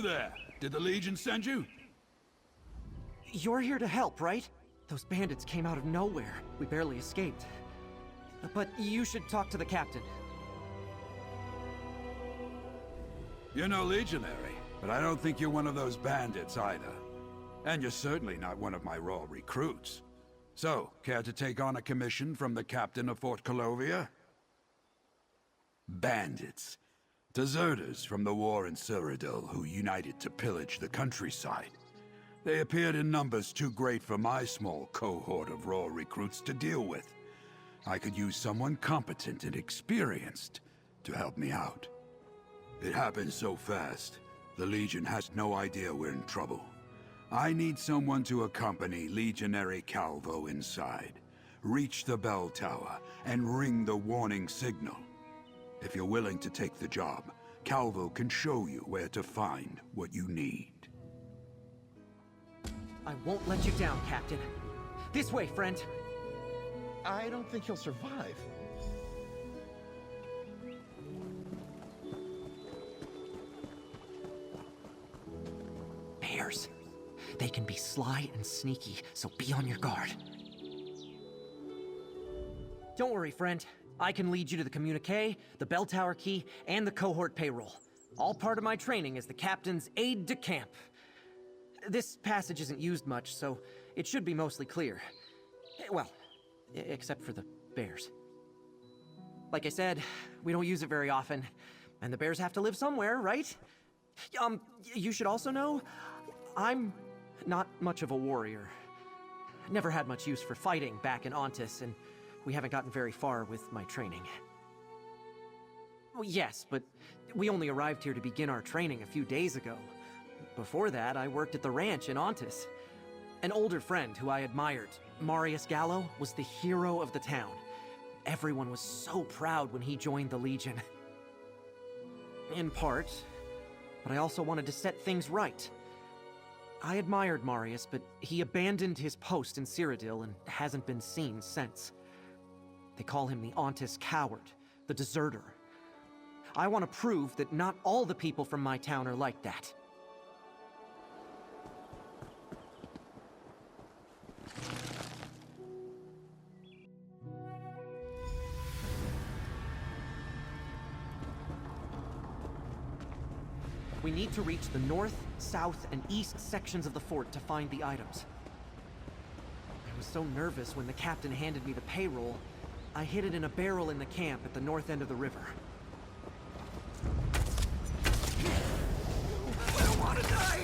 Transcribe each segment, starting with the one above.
You there! Did the Legion send you? You're here to help, right? Those bandits came out of nowhere. We barely escaped. But you should talk to the captain. You're no legionary, but I don't think you're one of those bandits either. And you're certainly not one of my raw recruits. So, care to take on a commission from the captain of Fort Colovia? Bandits. Deserters from the war in Cyrodiil who united to pillage the countryside. They appeared in numbers too great for my small cohort of raw recruits to deal with. I could use someone competent and experienced to help me out. It happened so fast, the Legion has no idea we're in trouble. I need someone to accompany Legionary Calvo inside, reach the bell tower, and ring the warning signal. If you're willing to take the job, Calvo can show you where to find what you need. I won't let you down, Captain. This way, friend. I don't think he'll survive. Bears. They can be sly and sneaky, so be on your guard. Don't worry, friend. I can lead you to the communique, the bell tower key, and the cohort payroll. All part of my training as the captain's aide-de-camp. This passage isn't used much, so it should be mostly clear. Well, except for the bears. Like I said, we don't use it very often, and the bears have to live somewhere, right? You should also know, I'm not much of a warrior. Never had much use for fighting back in Ontis, and we haven't gotten very far with my training. Well, yes, but we only arrived here to begin our training a few days ago. Before that, I worked at the ranch in Ontis. An older friend who I admired, Marius Gallo, was the hero of the town. Everyone was so proud when he joined the Legion. In part, but I also wanted to set things right. I admired Marius, but he abandoned his post in Cyrodiil and hasn't been seen since. They call him the Ontis Coward, the deserter. I want to prove that not all the people from my town are like that. We need to reach the north, south, and east sections of the fort to find the items. I was so nervous when the captain handed me the payroll, I hid it in a barrel in the camp at the north end of the river. I don't want to die!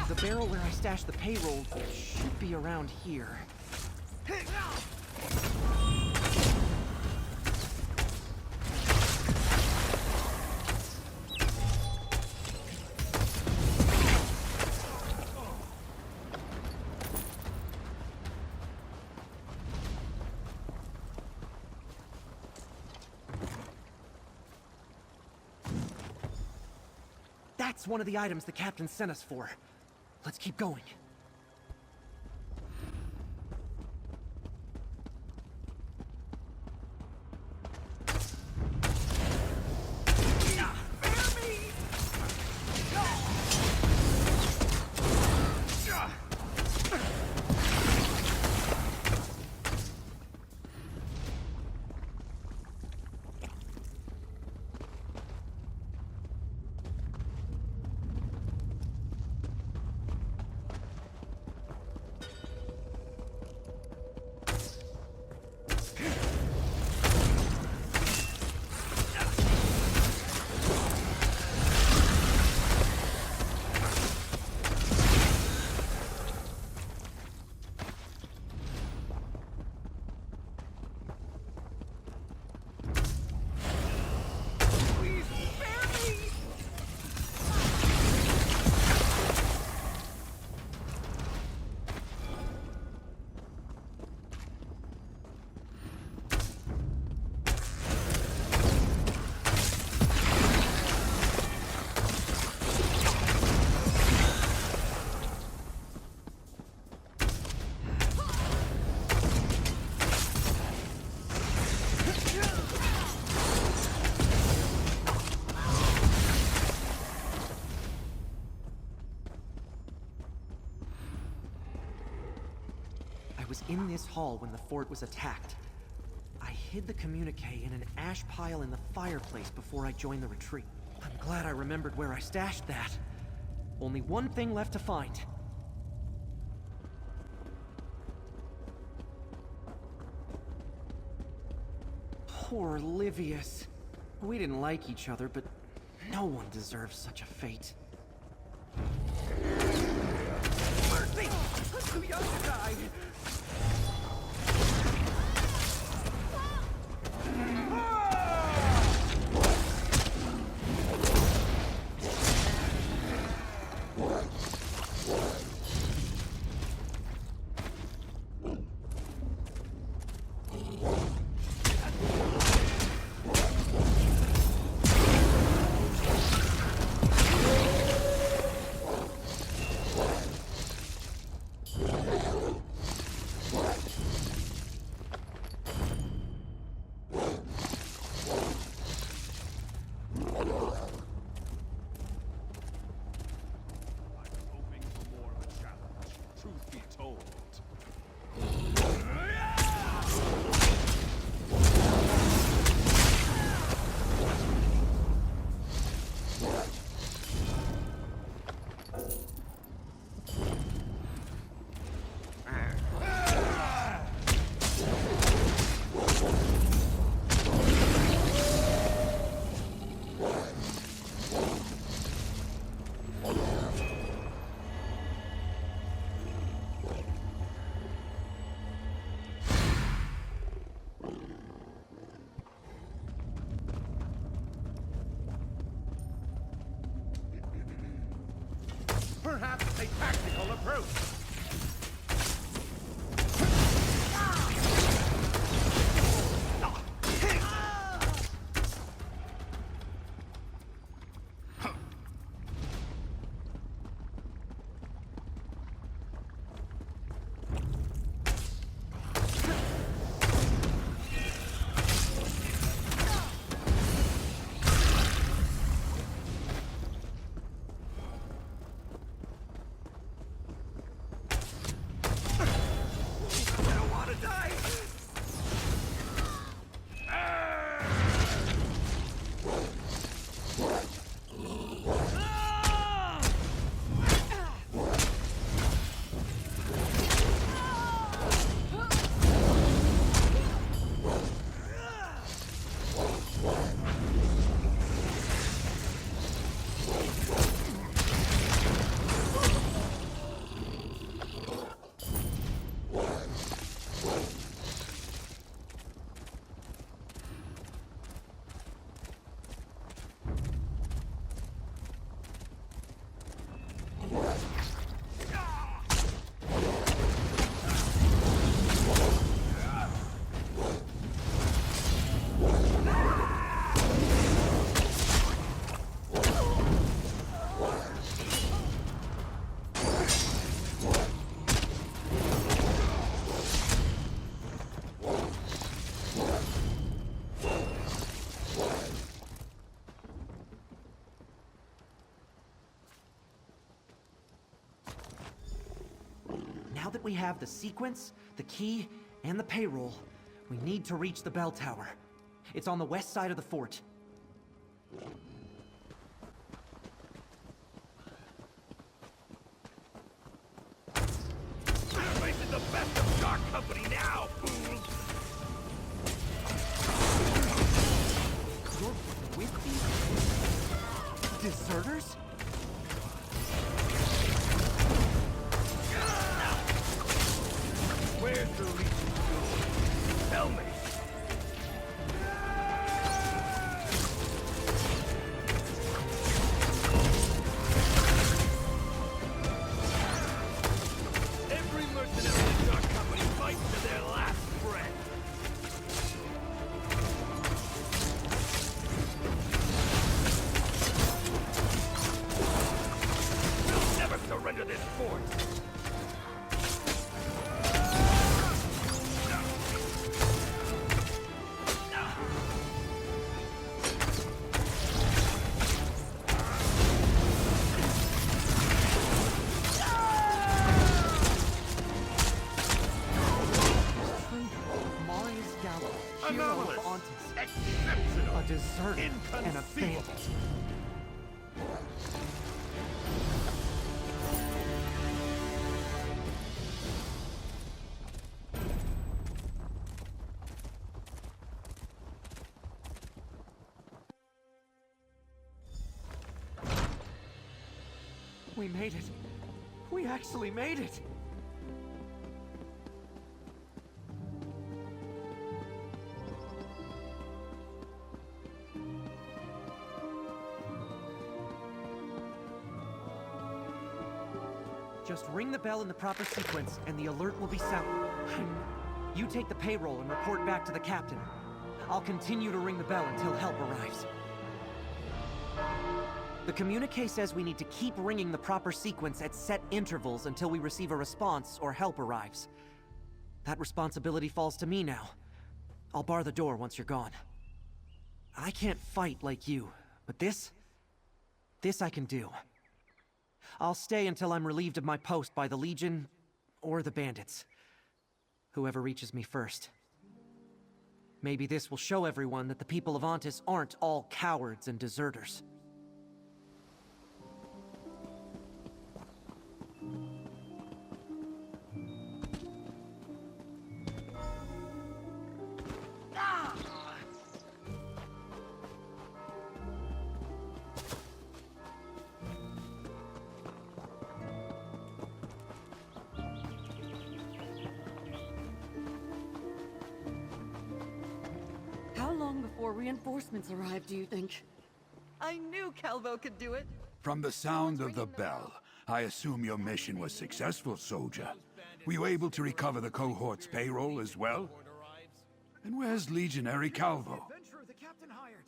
The barrel where I stashed the payroll should be around here. That's one of the items the captain sent us for. Let's keep going. in this hall when the fort was attacked. I hid the communique in an ash pile in the fireplace before I joined the retreat. I'm glad I remembered where I stashed that. Only one thing left to find. Poor Livius. We didn't like each other, but no one deserves such a fate. Mercy! I'm too young to die! Perhaps a tactical approach. Now that we have the sequence, the key, and the payroll, we need to reach the bell tower. It's on the west side of the fort. We're facing the best of Dark Company now, fools! You're with these deserters? Where's the least you? Tell me! Every mercenary in Dark Company fights to their last breath! Inconceivable! We made it. We actually made it. Just ring the bell in the proper sequence, and the alert will be sounded. You take the payroll and report back to the captain. I'll continue to ring the bell until help arrives. The communique says we need to keep ringing the proper sequence at set intervals until we receive a response or help arrives. That responsibility falls to me now. I'll bar the door once you're gone. I can't fight like you, but this I can do. I'll stay until I'm relieved of my post by the Legion or the bandits. Whoever reaches me first. Maybe this will show everyone that the people of Ontis aren't all cowards and deserters. How long before reinforcements arrive, do you think? I knew Calvo could do it! From the sound of the bell, I assume your mission was successful, soldier. Were you able to recover the cohort's payroll as well? And where's Legionary Calvo? Adventurer the captain hired.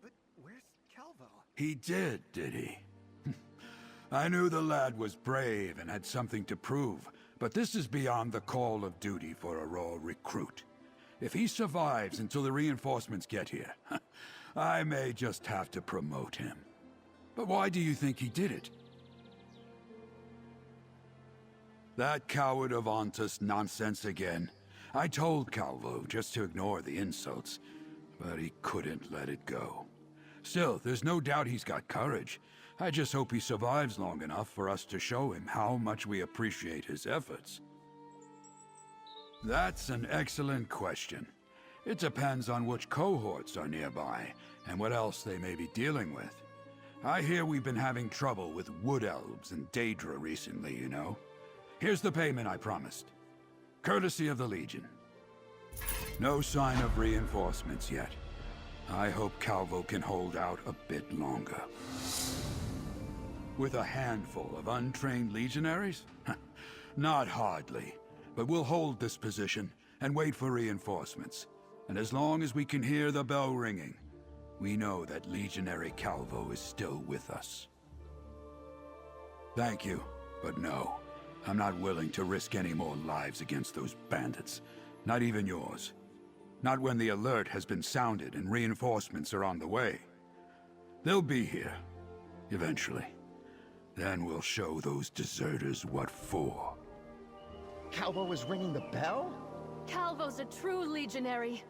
But where's Calvo? He did he? I knew the lad was brave and had something to prove, but this is beyond the call of duty for a raw recruit. If he survives until the reinforcements get here, I may just have to promote him. But why do you think he did it? That coward of Ontis nonsense again. I told Calvo just to ignore the insults, but he couldn't let it go. Still, there's no doubt he's got courage. I just hope he survives long enough for us to show him how much we appreciate his efforts. That's an excellent question. It depends on which cohorts are nearby, and what else they may be dealing with. I hear we've been having trouble with wood elves and Daedra recently, you know. Here's the payment I promised. Courtesy of the Legion. No sign of reinforcements yet. I hope Calvo can hold out a bit longer. With a handful of untrained legionaries? Not hardly. But we'll hold this position and wait for reinforcements. And as long as we can hear the bell ringing, we know that Legionary Calvo is still with us. Thank you, but no. I'm not willing to risk any more lives against those bandits. Not even yours. Not when the alert has been sounded and reinforcements are on the way. They'll be here, eventually. Then we'll show those deserters what for. Calvo was ringing the bell? Calvo's a true legionary.